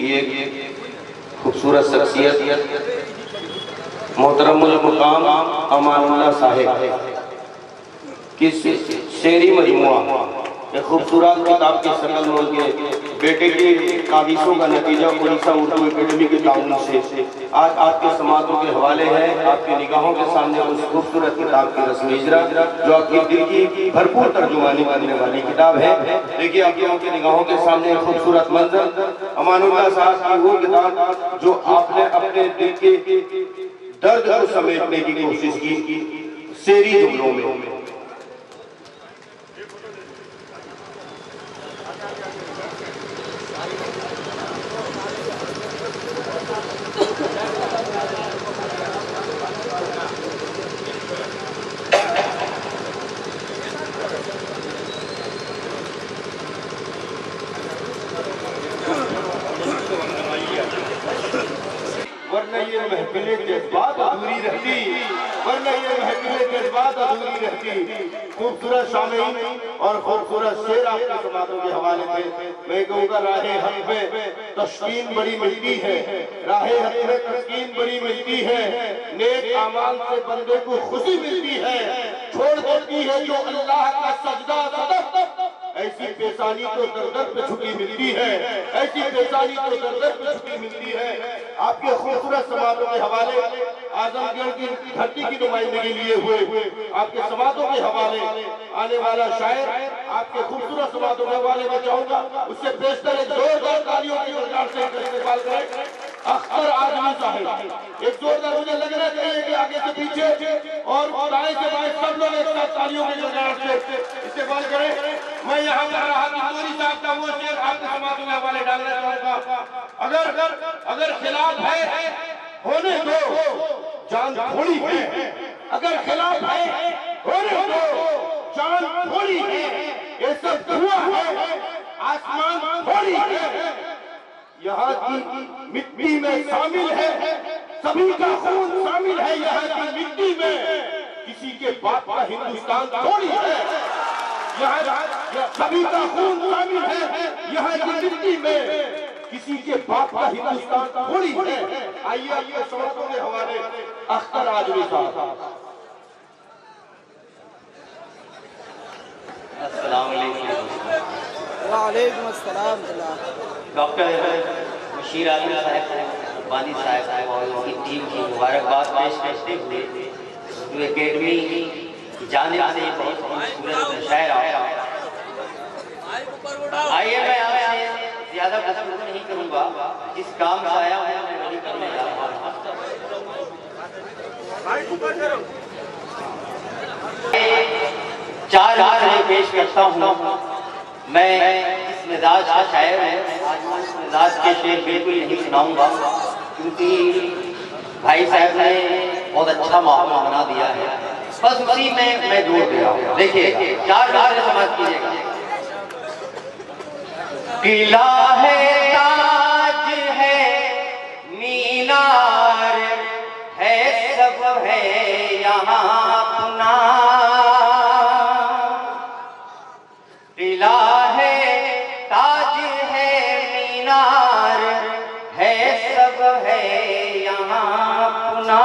ये खूबसूरत शख्सियत मोहतरमुल मुकाम अमानुल्लाह साहिब की शेरी मजमुआ एक खूबसूरत किताब की शक्ल में उनके बेटे की काविशों का नतीजा उड़ीसा उर्दू अकेडमी के ताउन से आज आपके समातों के हवाले है। आपकी निगाहों के सामने उस खूबसूरत किताब की रस्म इजरा जो आपकी दिल की भरपूर तर्जुमानी करने वाली किताब है। देखिए आपकी निगाहों के सामने एक खूबसूरत मंजर अमानुल्लाह साहब की वो किताब जो आपने अपने दिल के दर्द को समेटने की कोशिश की शेरी जुमलों में। वरना ये महफिलें जज्बात अधूरी रहती, वरना ये महफिलें जज्बात अधूरी रहती। खूबसूरत शामीन और खूबसूरत शेर आपके समातों के हवाले से मैं कहूँगा राहे हक में तस्कीन बड़ी मिलती है, राहे हक में तस्कीन बड़ी मिलती है। नेक आमाल से बंदे को खुशी मिलती है, छोड़ देती है जो अल्लाह का सजदा सदफ। ऐसी पेशानी तो दर दर पे झुकी मिलती है, ऐसी पेशानी तो दर दर पे झुकी मिलती है। आपके खूबसूरत समातों के हवाले आजमगढ़ की धरती की नुमाइंदगी लिए हुए आपके समातों के हवाले आने वाला शायर आपके खूबसूरत समातों के हवाले में चाहूंगा उससे बेहतर एक जोरदार तालियों की सरकार से इस्तेमाल करें। अख्तर आजमी साहब एक जोरदार, मुझे लग रहा चाहिए कि आगे से पीछे और दाएं से बाएं सब लोग एक साथ तालियों की सरकार से इस्तेमाल करें। मैं यहाँ पर साहब का वो शेर आपके समातों में हवाले डालना चाहूंगा। अगर खिलाफ है होने दो, जान थोड़ी है। अगर खिलाफ है होने दो, जान थोड़ी है। ये सब धुआं है, आसमान थोड़ी है। यहाँ की मिट्टी में शामिल है, सभी का खून शामिल है यहाँ की मिट्टी में। किसी के बाप का हिंदुस्तान थोड़ी है, यहाँ सभी का खून शामिल है यहाँ की मिट्टी में। किसी के बाप का हिंदुस्तान थोड़ी है। आइए आपके समातों के हवाले अख्तर आजमी साहब। अस्सलाम वालेकुम। वालेकुम अस्सलाम। डॉक्टर बशीर आलम साहब बानी साहब और उनकी टीम की मुबारकबाद पेश करते हुए उर्दू अकेडमी की जानिब से बहुत खूबसूरत शायर आया। आइए मैं आपसे ज्यादा गुफ्तगू नहीं करूंगा, जिस काम से आया हूं मैं वही करने जा रहा हूं। चार मैं पेश करता हूँ। मैं इस मिजाज का शायर हूँ, आज इस मिजाज के शेर बिल्कुल नहीं सुनाऊंगा क्योंकि भाई साहब ने बहुत अच्छा माहौल बना दिया है, बस उसी में मैं जोड़ दे रहा हूँ। देखिए चार बार समझ कीजिएगा। किला है, ताज है, मीनार है, सब है यहाँ अपना। किला है, ताज है, मीनार है, सब है यहाँ अपना।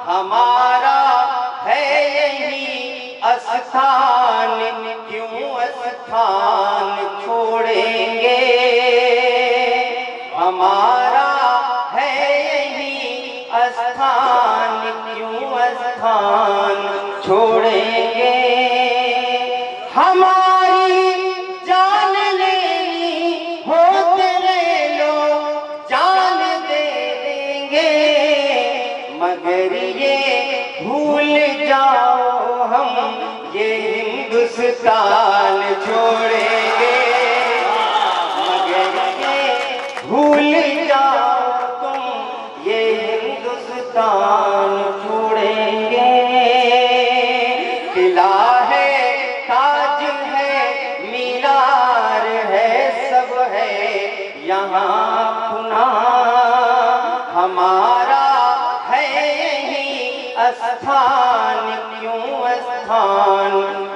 हमारा है यही अस्थान, क्यों अस्थान छोड़ेंगे। हमारा है यही अस्थान, क्यों अस्थान छोड़ेंगे। हमारी जान लेनी हो तेरे लो जान दे देंगे, मगर ये भूल जाओ हम ये हिंदुस्तान छोड़ेंगे। मगर ये भूल जाओ तुम ये हिंदुस्तान छोड़ेंगे। किला है, ताज है, मीनार है, सब है यहाँ अपना। हमारा है यही अस्थान, क्यों अस्थान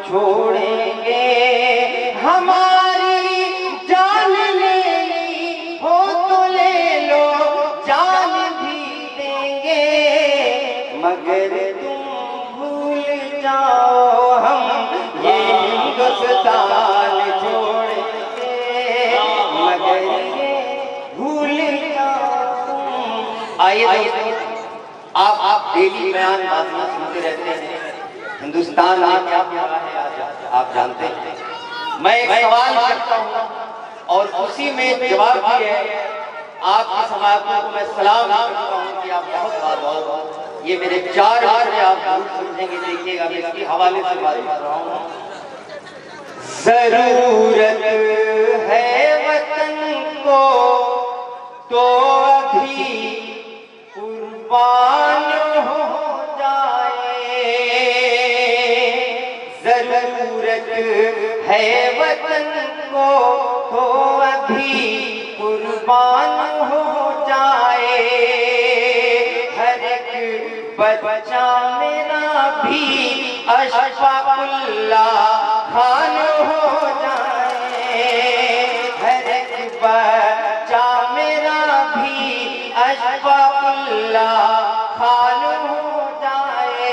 छोड़ेंगे। हमारी जान लेनी हो तो आइए आप डेली बयान बातियां सुनते रहते हैं, हिंदुस्तान में क्या हो रहा है आज आप जानते हैं। मैं एक सवाल करता हूँ और उसी में जवाब भी है। आपकी समाज को मैं सलाम करता हूँ कि आप बहुत बहुत ये मेरे 4 बार आप जरूर समझेंगे, देखिएगा मैं इसके हवाले से बात कर रहा हूँ। जरूरत है वतन को तो अभी कुर्बान हो जाए, जरूरत है वतन को तो अभी कुर्बान हो जाए, हर एक बच्चा मेरा भी अशफाकुल्लाह खान हो जाए, हर एक बच्चा मेरा भी अशफाकुल्लाह खान हो जाए।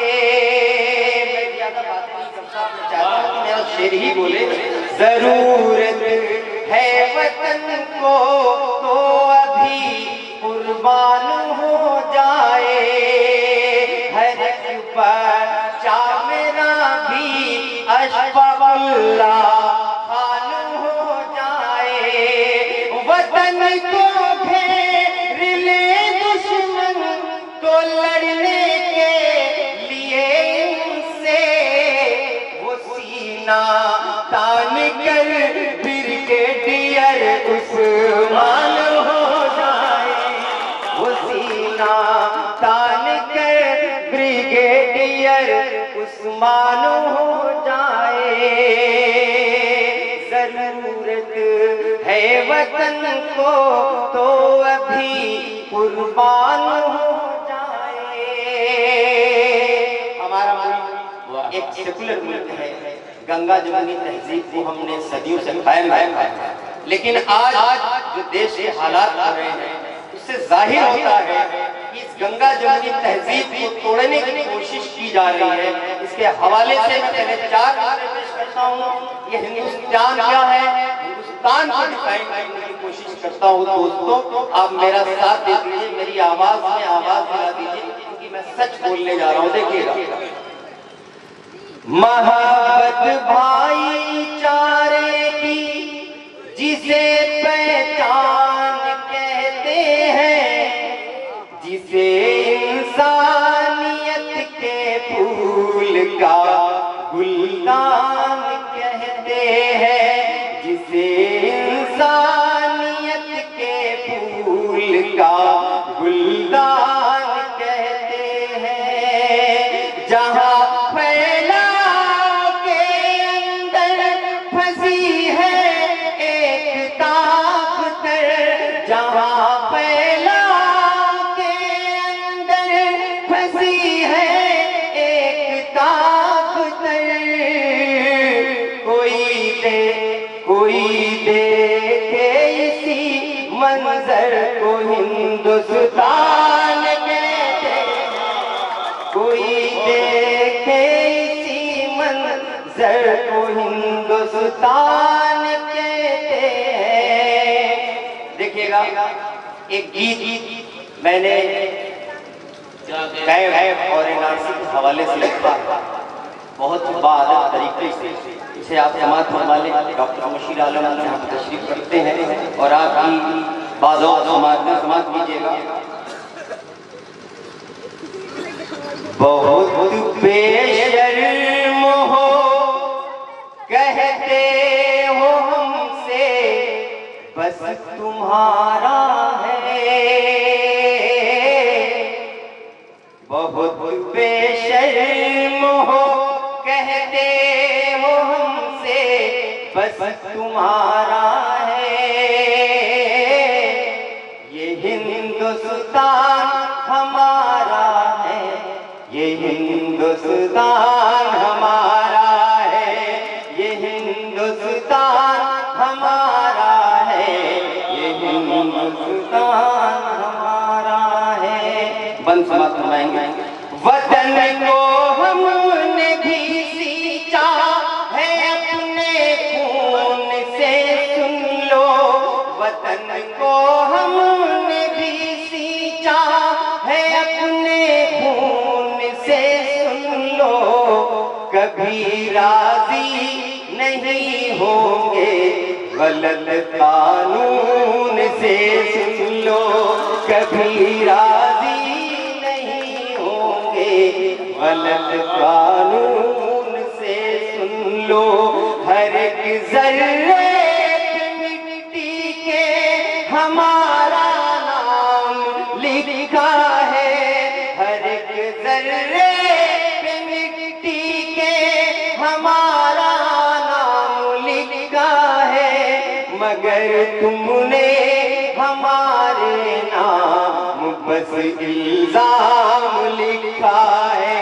मैं ज्यादा बात नहीं करता, मैं चाहता हूँ कि मेरा शेर ही बोले। जरूरत है वतन को तो अभी कुर्बान हो जाए, हर एक बच्चा मेरा भी अशफाकुल्लाह खान हो जाए। वतन को घेर ले दुश्मन तो लड़ने के लिए इनसे वो सीना तान कर ब्रिगेडियर उस्मान हो जाए, वो सीना तान कर ब्रिगेडियर उस्मान हो जाए। जरूरत है वतन को तो अभी कुर्बान हो जाए। हमारा मुल्क एक सेकुलर मुल्क है, गंगा जमुनी तहजीब को हमने सदियों से कायम रखा है, लेकिन आज जो देश के हालात हो रहे हैं उससे जाहिर होता है कि इस गंगा जमुनी तहजीब को तोड़ने की कोशिश की जा रही है। इसके हवाले से मैं पहले 4 बातें पेश करता हूँ। ये हिंदुस्तान क्या है, हिंदुस्तान को डिफाइन करने की कोशिश करता हूँ। दोस्तों आप मेरा साथ दे दीजिए, मेरी आवाज में आवाज मिला दीजिए, क्योंकि मैं सच बोलने जा रहा हूँ। देखिएगा, मोहब्बत भाईचारे की जिसे पहचान कहते हैं, जिसे इंसानियत के फूल का गुलदान कहते हैं, जिसे इंसानियत के फूल का गुलदान कहते हैं। जहाँ मंजर को हिंदुस्तान कहते हैं, कोई देखे इसी मंजर को हिंदुस्तान कहते हैं। देखिएगा, एक गीत मैंने गायब और नासिक के हवाले से लिखा, बहुत बात तरीके से इसे आप समाज फरमाने डॉक्टर मुशीर आलम यहाँ पर तशरीफ करते हैं और आपकी बातों समाज कीजिएगा। बहुत बेशर्म हो कहते हो हमसे बस तुम्हारा है, बहुत बेशर्म हो कहते हो हमसे बस तुम्हारा है। ये हिंदुस्तान हमारा है, ये हिंदुस्तान हमारा है, ये हिंदुस्तान हमारा है, ये हिंदुस्तान हमारा है। बंद समाप्त फरमाएंगे। वतन को हमने भी सींचा है अपने खून से, सुन लो। वतन को हमने भी सींचा कभी राजी नहीं होंगे, गलत कानून से सुन लो, कभी राजी नहीं होंगे, गलत कानून से सुन लो। हर एक जर्रे मिट्टी के हमारा नाम लिखा है, हर एक जर्रे मिट्टी के हमारा नाम लिखा है, मगर तुमने हमारे नाम बस इल्जाम लिखा है,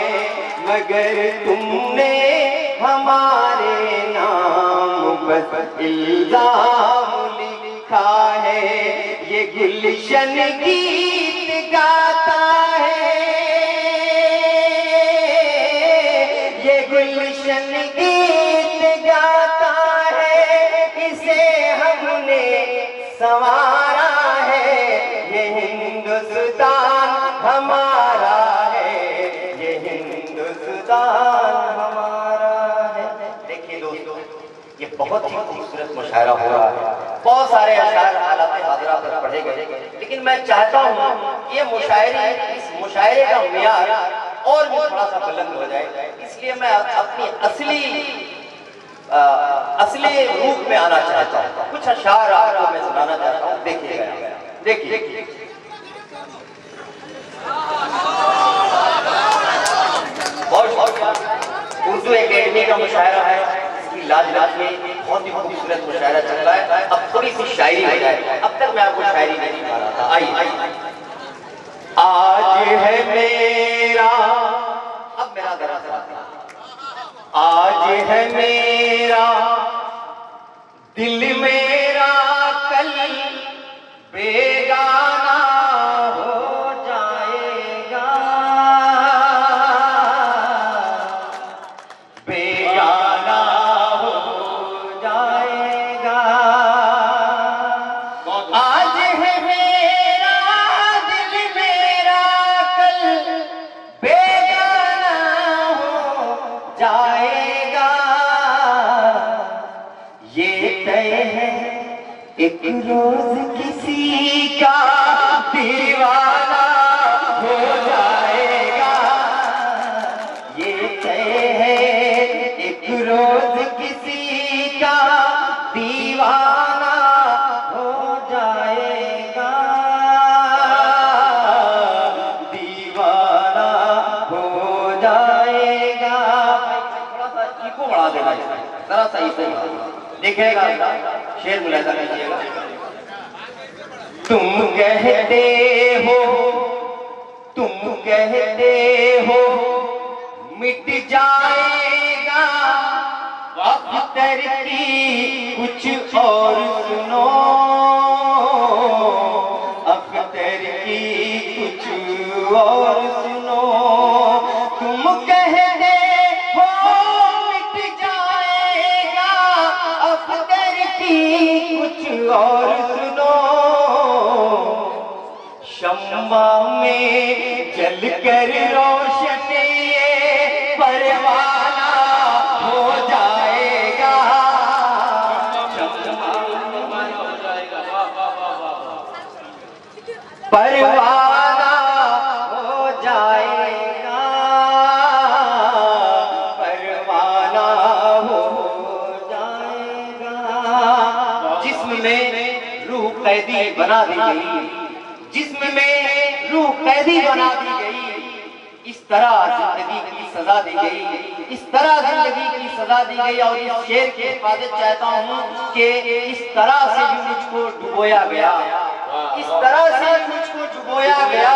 मगर तुमने हमारे नाम बस इल्जाम लिखा है। ये गुलशन गीत गाता है, ये गुलशन गीत गाता है, इसे हमने संवारा है, ये हिंदुस्तान हमारा है, ये हिंदुस्तान हमारा है। देखिए दोस्तों, ये बहुत ही खूबसूरत मुशायरा हो रहा है, बहुत सारे अशार हालात हाज़िरा पर पढ़े गए, लेकिन मैं चाहता हूँ ये मुशायरे, इस मुशायरे का मियार और भी थोड़ा सा बुलंद हो जाए, इसलिए मैं अपनी असली रूप में आना चाहता हूँ। कुछ अशार आपको मैं सुनाना चाहता हूँ, देखिएगा। देखिए उर्दू एकेडमी का मुशायरा है, इसकी लाजवाब में बहुत ही खूबसूरत मुशायरा चल रहा है। अब थोड़ी सी शायरी हो जाए, अब तक मैं आपको शायरी नहीं सुना रहा था। आइए। आज है मेरा, अब मेरा जरा सा, आज है मेरा दिल मेरा कल बेगाना हो जाएगा, बेगाना हो जाएगा। आज है मेरा दिल मेरा कल बेगाना हो जाएगा, ये तय है एक रोज किसी का दीवाना हो जाएगा, ये तय है एक रोज किसी का दीवाना हो जाएगा, दीवाना हो जाएगा। थोड़ा सा इको बढ़ा देना, जरा सा इको देखिएगा, शेर मुलाजा कीजिएगा। तुम कहते हो, तुम कहते हो मिट जाएगा अख्तर की कुछ और सुनो, अख्तर की कुछ और सुनो। तुम कहते हो मिट जाएगा अख्तर की कुछ और सुनो, शम्मा में जलकर रोशन ये परवाना हो जाएगा, परवाना हो जाएगा, परवाना हो जाएगा। जिस्म में रूह कैदी बना दी गई, जिस्म में रूह कैदी बना दी गई, इस तरह जिंदगी की सजा दी गई, इस तरह जिंदगी की सजा दी गई। और इस शेर की हिफाजत चाहता हूँ कि इस तरह से भी मुझको डुबोया गया, इस तरह से मुझको डुबोया गया,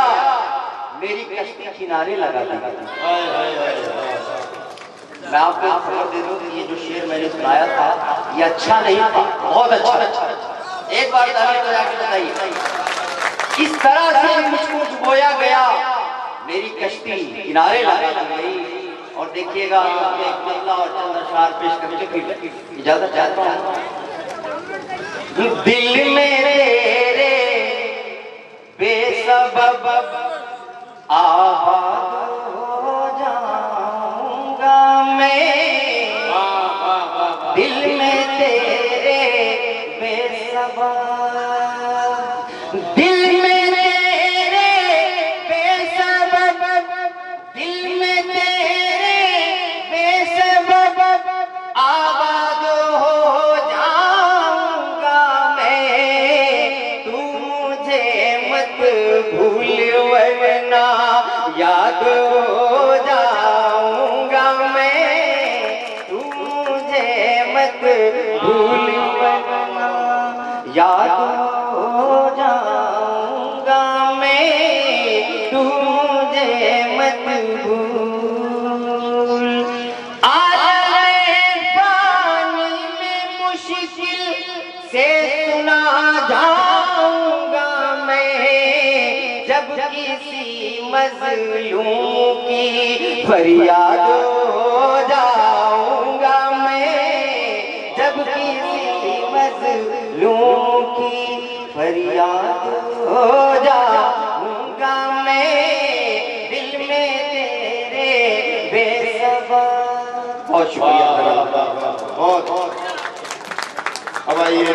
मेरी कश्ती किनारे लगा दी। मैं आपको खबर दे दूं कि ये जो शेर मैंने सुनाया था ये अच्छा नहीं था, बहुत अच्छा। एक बार बताइए, इस तरह से मुझको डुबोया गया, मेरी कश्ती किनारे लगा गई। और देखिएगा, एक मतला और चंद अशआर पेश करके फिर इजाजत चाहता हूँ। दिल में तेरे बेसबब आबाद हो जाऊंगा मैं, दिल में तेरे बेसबब, दिल में तेरे बेसबब आबाद हो जाऊंगा मैं। तू मुझे मत भूल वरना याद हो जाऊंगा मैं। तू मुझे मत भूल वरना याद हो जाऊंगा मैं। तू मुझे मत भूल। आलम पानी में मुश्किल से सुना जाऊंगा मैं। जब किसी मजलूम की फरियाद हो जाऊंगा मैं। जब किसी मजलूम की फरियाद हो जाऊंगा मैं। दिल में तेरे बेसबब। बहुत शुक्रिया। बहुत अब आइए।